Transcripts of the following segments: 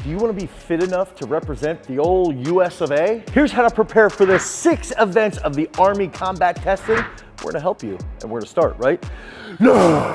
Do you want to be fit enough to represent the old US of A? Here's how to prepare for the 6 events of the Army combat testing. We're gonna help you, and we're gonna start right now.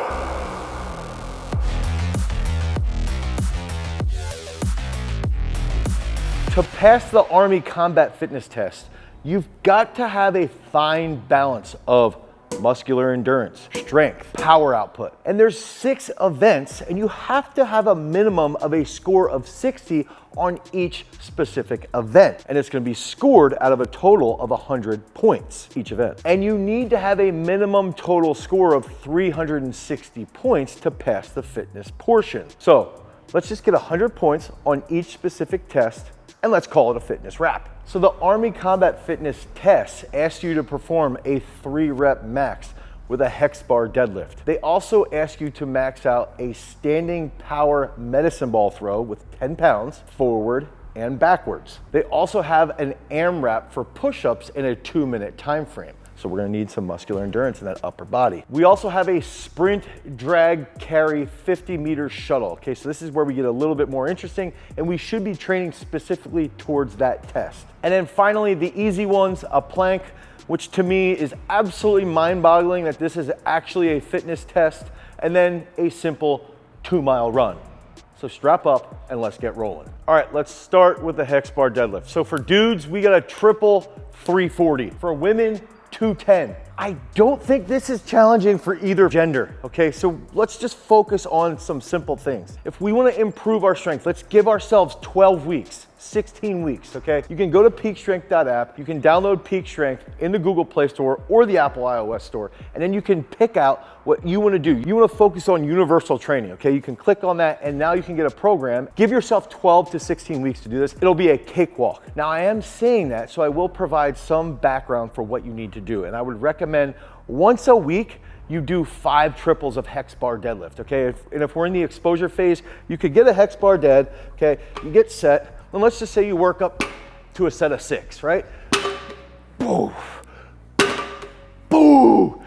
To pass the Army combat fitness test, you've got to have a fine balance of muscular endurance, strength, power output. And there's 6 events, and you have to have a minimum of a score of 60 on each specific event. And it's gonna be scored out of a total of 100 points each event. And you need to have a minimum total score of 360 points to pass the fitness portion. So let's just get 100 points on each specific test, and let's call it a fitness wrap. So the Army Combat Fitness Test asks you to perform a 3-rep max with a hex bar deadlift. They also ask you to max out a standing power medicine ball throw with 10 pounds forward and backwards. They also have an AMRAP for push-ups in a 2-minute time frame. So we're gonna need some muscular endurance in that upper body. We also have a sprint, drag, carry, 50-meter shuttle. Okay, so this is where we get a little bit more interesting, and we should be training specifically towards that test. And then finally, the easy ones, a plank, which to me is absolutely mind-boggling that this is actually a fitness test, and then a simple 2-mile run. So strap up and let's get rolling. All right, let's start with the hex bar deadlift. So for dudes, we got a triple 340. For women, 210. I don't think this is challenging for either gender, okay? So let's just focus on some simple things. If we wanna improve our strength, let's give ourselves 12 weeks, 16 weeks, okay? You can go to peakstrength.app, you can download Peak Strength in the Google Play Store or the Apple iOS Store, and then you can pick out what you wanna do. You wanna focus on universal training, okay? You can click on that, and now you can get a program. Give yourself 12 to 16 weeks to do this. It'll be a cakewalk. Now, I am saying that, so I will provide some background for what you need to do, and I would recommend once a week, you do 5 triples of hex bar deadlift, okay? If we're in the exposure phase, you could get a hex bar dead, okay? You get set, and let's just say you work up to a set of 6, right? Boo, boo, boo.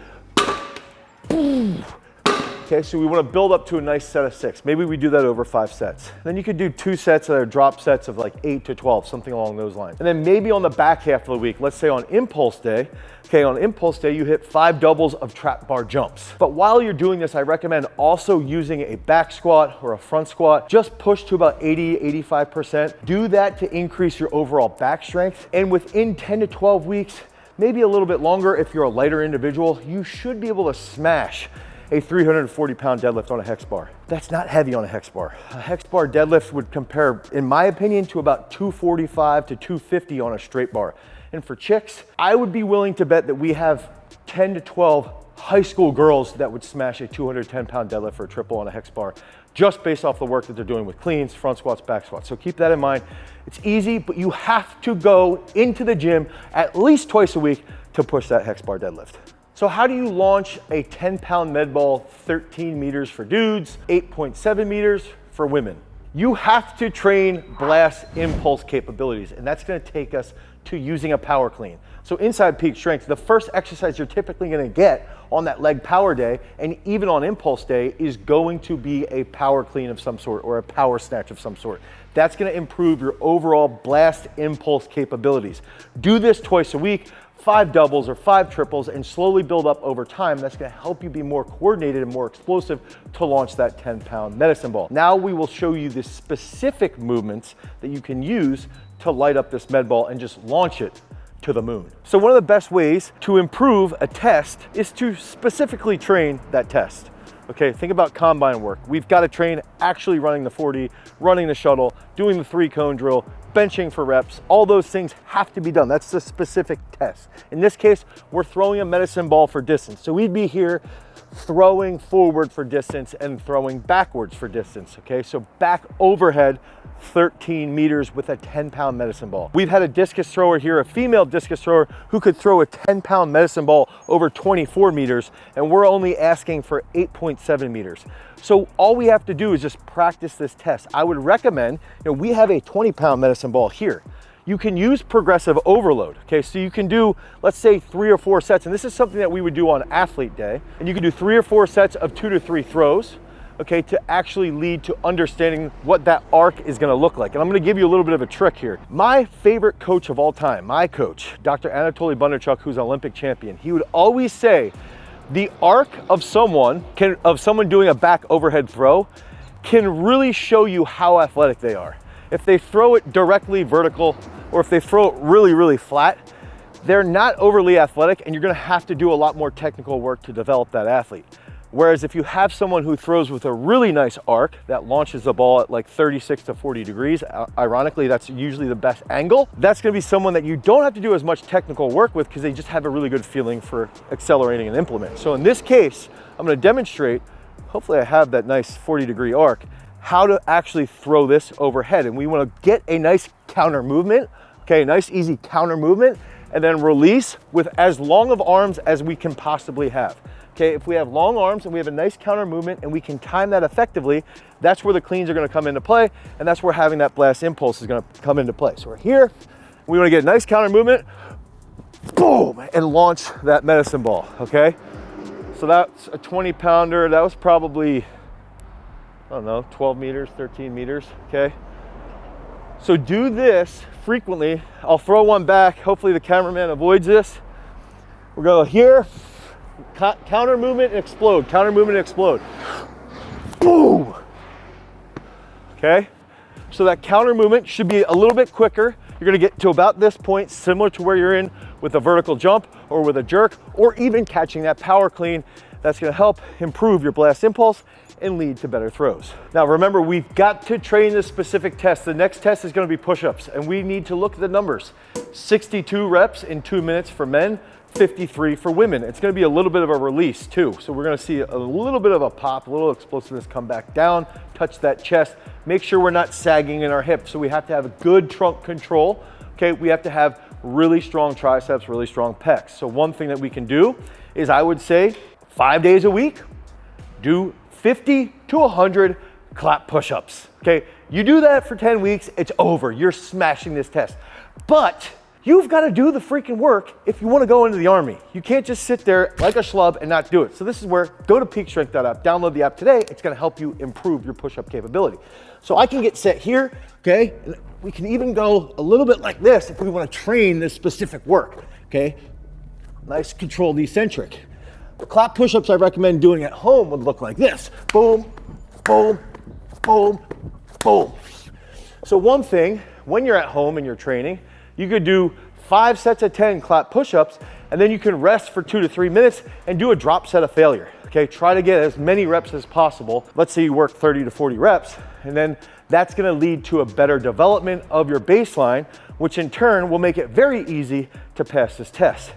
Okay, so we want to build up to a nice set of 6. Maybe we do that over 5 sets. Then you could do 2 sets that are drop sets of like 8 to 12, something along those lines. And then maybe on the back half of the week, let's say on impulse day, okay, on impulse day, you hit 5 doubles of trap bar jumps. But while you're doing this, I recommend also using a back squat or a front squat. Just push to about 80, 85%. Do that to increase your overall back strength. And within 10 to 12 weeks, maybe a little bit longer if you're a lighter individual, you should be able to smash a 340-pound deadlift on a hex bar. That's not heavy on a hex bar. A hex bar deadlift would compare, in my opinion, to about 245 to 250 on a straight bar. And for chicks, I would be willing to bet that we have 10 to 12 high school girls that would smash a 210-pound deadlift for a triple on a hex bar, just based off the work that they're doing with cleans, front squats, back squats. So keep that in mind. It's easy, but you have to go into the gym at least twice a week to push that hex bar deadlift. So how do you launch a 10-pound med ball 13 meters for dudes, 8.7 meters for women? You have to train blast impulse capabilities, and that's gonna take us to using a power clean. So inside Peak Strength, the first exercise you're typically gonna get on that leg power day, and even on impulse day, is going to be a power clean of some sort or a power snatch of some sort. That's gonna improve your overall blast impulse capabilities. Do this twice a week, 5 doubles or 5 triples, and slowly build up over time. That's gonna help you be more coordinated and more explosive to launch that 10-pound medicine ball. Now we will show you the specific movements that you can use to light up this med ball and just launch it to the moon. So one of the best ways to improve a test is to specifically train that test. Okay, think about combine work. We've got to train actually running the 40, running the shuttle, doing the 3-cone drill, benching for reps. All those things have to be done. That's the specific test. In this case, we're throwing a medicine ball for distance. So we'd be here throwing forward for distance and throwing backwards for distance, okay? So back overhead, 13 meters with a 10-pound medicine ball. We've had a discus thrower here, a female discus thrower, who could throw a 10-pound medicine ball over 24 meters, and we're only asking for 8.7 meters. So all we have to do is just practice this test. I would recommend, we have a 20-pound medicine ball here. You can use progressive overload, okay? So you can do, let's say 3 or 4 sets, and this is something that we would do on athlete day, and you can do 3 or 4 sets of 2 to 3 throws, okay, to actually lead to understanding what that arc is gonna look like. And I'm gonna give you a little bit of a trick here. My favorite coach of all time, my coach, Dr. Anatoly Bondarchuk, who's an Olympic champion, he would always say, the arc of someone doing a back overhead throw can really show you how athletic they are. If they throw it directly vertical, or if they throw it really, really flat, they're not overly athletic, and you're gonna have to do a lot more technical work to develop that athlete. Whereas if you have someone who throws with a really nice arc that launches the ball at like 36 to 40 degrees, ironically, that's usually the best angle, that's gonna be someone that you don't have to do as much technical work with because they just have a really good feeling for accelerating an implement. So in this case, I'm gonna demonstrate, hopefully I have that nice 40-degree arc, how to actually throw this overhead. And we wanna get a nice counter movement, okay, nice easy counter movement, and then release with as long of arms as we can possibly have. Okay, if we have long arms and we have a nice counter movement and we can time that effectively, that's where the cleans are gonna come into play, and that's where having that blast impulse is gonna come into play. So we're here, we wanna get a nice counter movement, boom, and launch that medicine ball, okay? So that's a 20-pounder, that was probably, I don't know, 12 meters, 13 meters, okay? So do this frequently. I'll throw one back, hopefully the cameraman avoids this. We're gonna here, counter movement and explode, counter movement and explode. Boom! Okay? So that counter movement should be a little bit quicker. You're gonna get to about this point, similar to where you're in with a vertical jump or with a jerk, or even catching that power clean. That's gonna help improve your blast impulse and lead to better throws. Now remember, we've got to train this specific test. The next test is gonna be push-ups, and we need to look at the numbers. 62 reps in 2 minutes for men, 53 for women. It's gonna be a little bit of a release too. So we're gonna see a little bit of a pop, a little explosiveness come back down, touch that chest, make sure we're not sagging in our hips. So we have to have a good trunk control, okay? We have to have really strong triceps, really strong pecs. So one thing that we can do is, I would say 5 days a week, do 50 to 100 clap push-ups, okay? You do that for 10 weeks, it's over. You're smashing this test. But you've got to do the freaking work if you want to go into the Army. You can't just sit there like a schlub and not do it. So this is where, go to peakstrength.app, download the app today. It's going to help you improve your push-up capability. So I can get set here, okay? And we can even go a little bit like this if we want to train this specific work, okay? Nice controlled eccentric. The clap push-ups I recommend doing at home would look like this. Boom, boom, boom, boom. So one thing, when you're at home and you're training, you could do 5 sets of 10 clap push-ups, and then you can rest for 2 to 3 minutes and do a drop set of failure. Okay, try to get as many reps as possible. Let's say you work 30 to 40 reps, and then that's gonna lead to a better development of your baseline, which in turn will make it very easy to pass this test.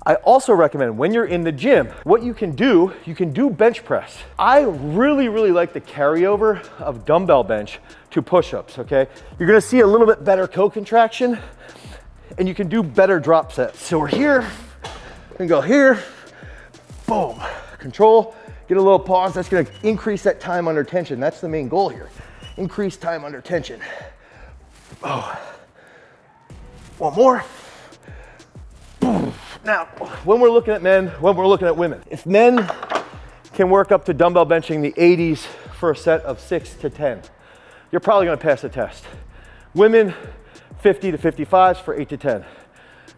I also recommend when you're in the gym, what you can do bench press. I really like the carryover of dumbbell bench to push-ups, okay? You're gonna see a little bit better co-contraction, and you can do better drop sets. So we're here, and go here, boom. Control, get a little pause. That's gonna increase that time under tension. That's the main goal here. Increase time under tension. Oh, one more. Now, when we're looking at men, when we're looking at women, if men can work up to dumbbell benching the 80s for a set of 6 to 10, you're probably gonna pass the test. Women, 50 to 55s for 8 to 10.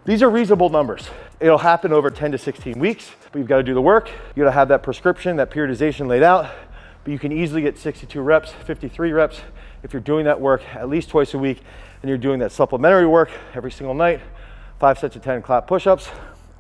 These are reasonable numbers. It'll happen over 10 to 16 weeks, but you've got to do the work. You gotta have that prescription, that periodization laid out, but you can easily get 62 reps, 53 reps if you're doing that work at least twice a week, and you're doing that supplementary work every single night. 5 sets of 10 clap push-ups,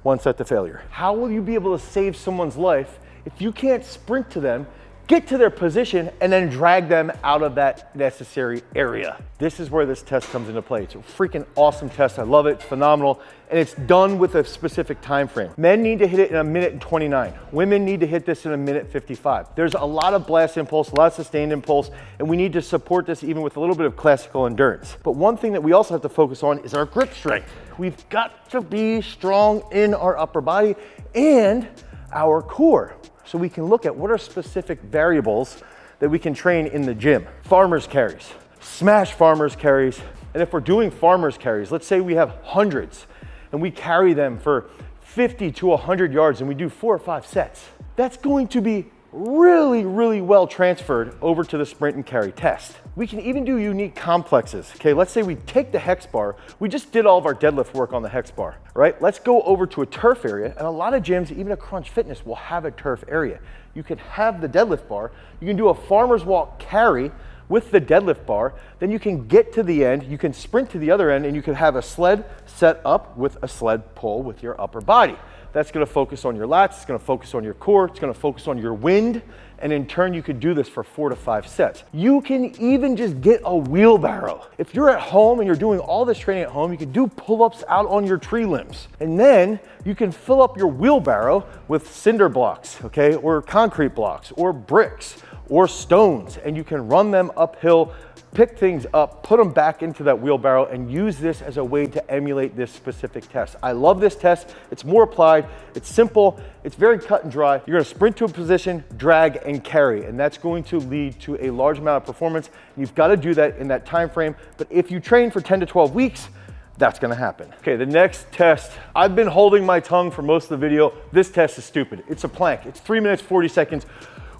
1 set to failure. How will you be able to save someone's life if you can't sprint to them, get to their position, and then drag them out of that necessary area? This is where this test comes into play. It's a freaking awesome test. I love it. It's phenomenal. And it's done with a specific time frame. Men need to hit it in 1 minute and 29. Women need to hit this in 1 minute 55. There's a lot of blast impulse, a lot of sustained impulse, and we need to support this even with a little bit of classical endurance. But one thing that we also have to focus on is our grip strength. We've got to be strong in our upper body and our core, so we can look at what are specific variables that we can train in the gym. Farmer's carries, smash farmer's carries. And if we're doing farmer's carries, let's say we have hundreds and we carry them for 50 to 100 yards and we do 4 or 5 sets. That's going to be really, really well transferred over to the sprint and carry test. We can even do unique complexes. Okay, let's say we take the hex bar. We just did all of our deadlift work on the hex bar, right? Let's go over to a turf area, and a lot of gyms, even a Crunch Fitness, will have a turf area. You can have the deadlift bar. You can do a farmer's walk carry with the deadlift bar. Then you can get to the end, you can sprint to the other end, and you can have a sled set up with a sled pull with your upper body. That's gonna focus on your lats, it's gonna focus on your core, it's gonna focus on your wind, and in turn you could do this for 4 to 5 sets. You can even just get a wheelbarrow. If you're at home and you're doing all this training at home, you can do pull-ups out on your tree limbs. And then you can fill up your wheelbarrow with cinder blocks, okay, or concrete blocks, or bricks, or stones, and you can run them uphill, pick things up, put them back into that wheelbarrow, and use this as a way to emulate this specific test. I love this test. It's more applied, it's simple, it's very cut and dry. You're gonna sprint to a position, drag, and carry, and that's going to lead to a large amount of performance. You've got to do that in that time frame, but if you train for 10 to 12 weeks, that's gonna happen. Okay, the next test, I've been holding my tongue for most of the video. This test is stupid. It's a plank. It's 3 minutes, 40 seconds.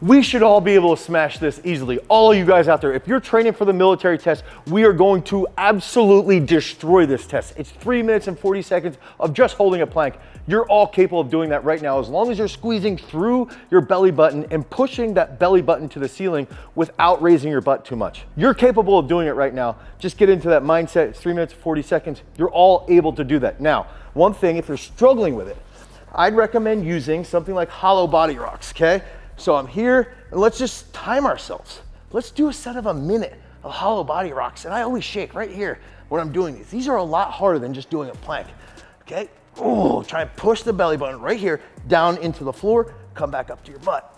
We should all be able to smash this easily. All of you guys out there, if you're training for the military test, we are going to absolutely destroy this test. It's 3 minutes and 40 seconds of just holding a plank. You're all capable of doing that right now, as long as you're squeezing through your belly button and pushing that belly button to the ceiling without raising your butt too much. You're capable of doing it right now. Just get into that mindset. It's 3 minutes, 40 seconds. You're all able to do that. Now, one thing, if you're struggling with it, I'd recommend using something like hollow body rocks, okay? So I'm here, and let's just time ourselves. Let's do a set of a minute of hollow body rocks, and I always shake right here when I'm doing these. These are a lot harder than just doing a plank, okay? Oh, try and push the belly button right here down into the floor, come back up to your butt.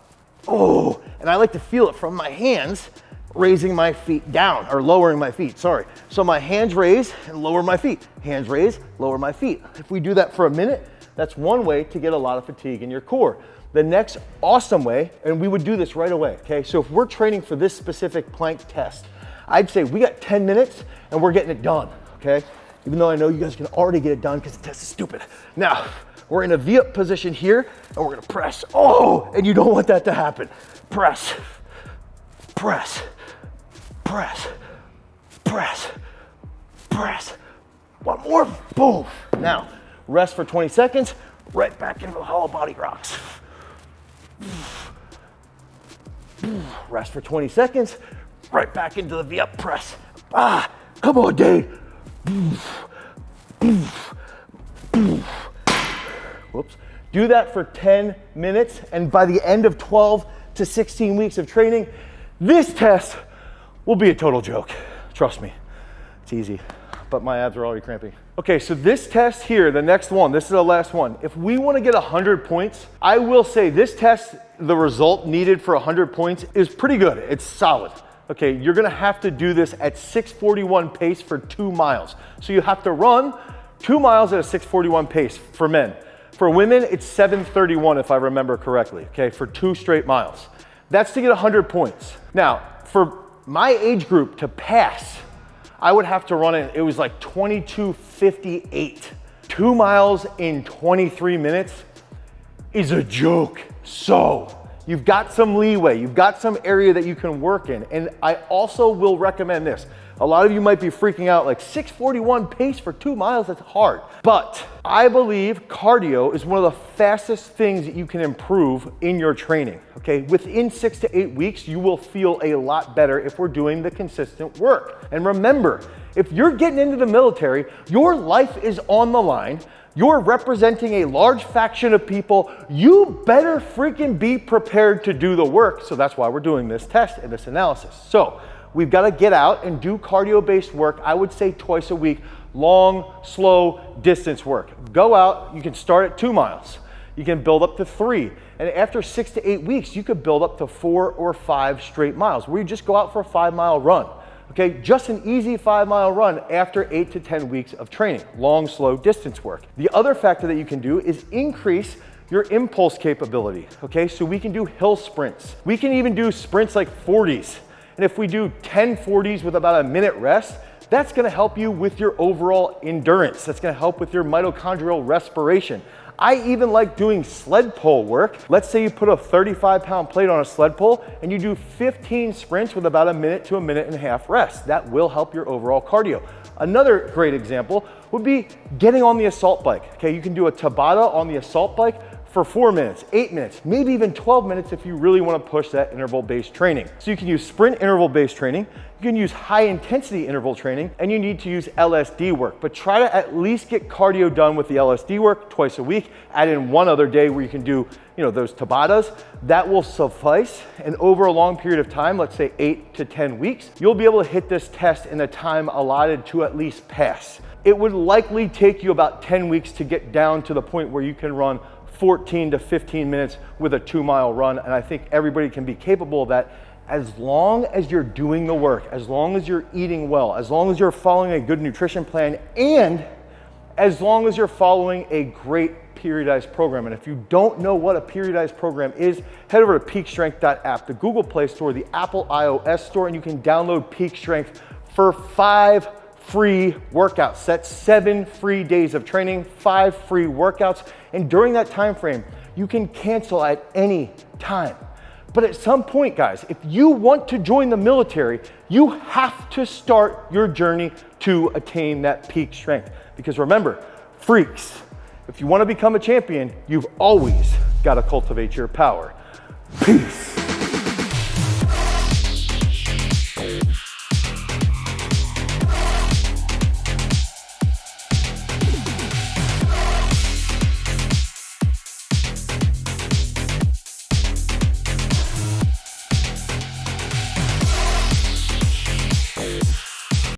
Oh, and I like to feel it from my hands, raising my feet down, or lowering my feet, sorry. So my hands raise and lower my feet. Hands raise, lower my feet. If we do that for a minute, that's one way to get a lot of fatigue in your core. The next awesome way, and we would do this right away, okay? So if we're training for this specific plank test, I'd say we got 10 minutes and we're getting it done, okay? Even though I know you guys can already get it done because the test is stupid. Now, we're in a V-up position here and we're gonna press. Oh, and you don't want that to happen. Press, press, press, press, press. One more, boom. Now, rest for 20 seconds, right back into the hollow body rocks. Rest for 20 seconds, right back into the V-up press. Ah, come on, Dane. Whoops. Do that for 10 minutes, and by the end of 12 to 16 weeks of training, this test will be a total joke. Trust me, it's easy, but my abs are already cramping. Okay, so this test here, the next one, this is the last one. If we want to get 100 points, I will say this test, the result needed for 100 points is pretty good. It's solid. Okay, you're gonna have to do this at 6:41 pace for 2 miles. So you have to run 2 miles at a 6:41 pace for men. For women, it's 7:31 if I remember correctly, okay, for 2 straight miles. That's to get 100 points. Now, for my age group to pass, I would have to run it was like 22:58. 2 miles in 23 minutes is a joke. So you've got some leeway, you've got some area that you can work in. And I also will recommend this. A lot of you might be freaking out like 6:41 pace for 2 miles, that's hard. But I believe cardio is one of the fastest things that you can improve in your training, okay? Within 6 to 8 weeks, you will feel a lot better if we're doing the consistent work. And remember, if you're getting into the military, your life is on the line. You're representing a large faction of people. You better freaking be prepared to do the work. So that's why we're doing this test and this analysis. So we've got to get out and do cardio-based work, I would say twice a week, long, slow distance work. Go out, you can start at 2 miles. You can build up to 3. And after 6 to 8 weeks, you could build up to 4 or 5 straight miles where you just go out for a 5-mile run. Okay, just an easy 5-mile run after 8 to 10 weeks of training, long, slow distance work. The other factor that you can do is increase your impulse capability, okay? So we can do hill sprints. We can even do sprints like 40s. And if we do 10 40s with about a minute rest, that's gonna help you with your overall endurance. That's gonna help with your mitochondrial respiration. I even like doing sled pull work. Let's say you put a 35-pound plate on a sled pull and you do 15 sprints with about a minute to a minute and a half rest. That will help your overall cardio. Another great example would be getting on the assault bike. Okay, you can do a Tabata on the assault bike for 4 minutes, 8 minutes, maybe even 12 minutes if you really want to push that interval-based training. So you can use sprint interval-based training, you can use high-intensity interval training, and you need to use LSD work. But try to at least get cardio done with the LSD work twice a week. Add in one other day where you can do, those Tabatas. That will suffice. And over a long period of time, let's say 8 to 10 weeks, you'll be able to hit this test in the time allotted to at least pass. It would likely take you about 10 weeks to get down to the point where you can run 14 to 15 minutes with a 2-mile run. And I think everybody can be capable of that as long as you're doing the work, as long as you're eating well, as long as you're following a good nutrition plan, and as long as you're following a great periodized program. And if you don't know what a periodized program is, head over to peakstrength.app, the Google Play Store, the Apple iOS Store, and you can download Peak Strength for 5 free workouts. That's 7 free days of training, 5 free workouts. And during that time frame, you can cancel at any time. But at some point, guys, if you want to join the military, you have to start your journey to attain that peak strength. Because remember, freaks, if you want to become a champion, you've always got to cultivate your power. Peace.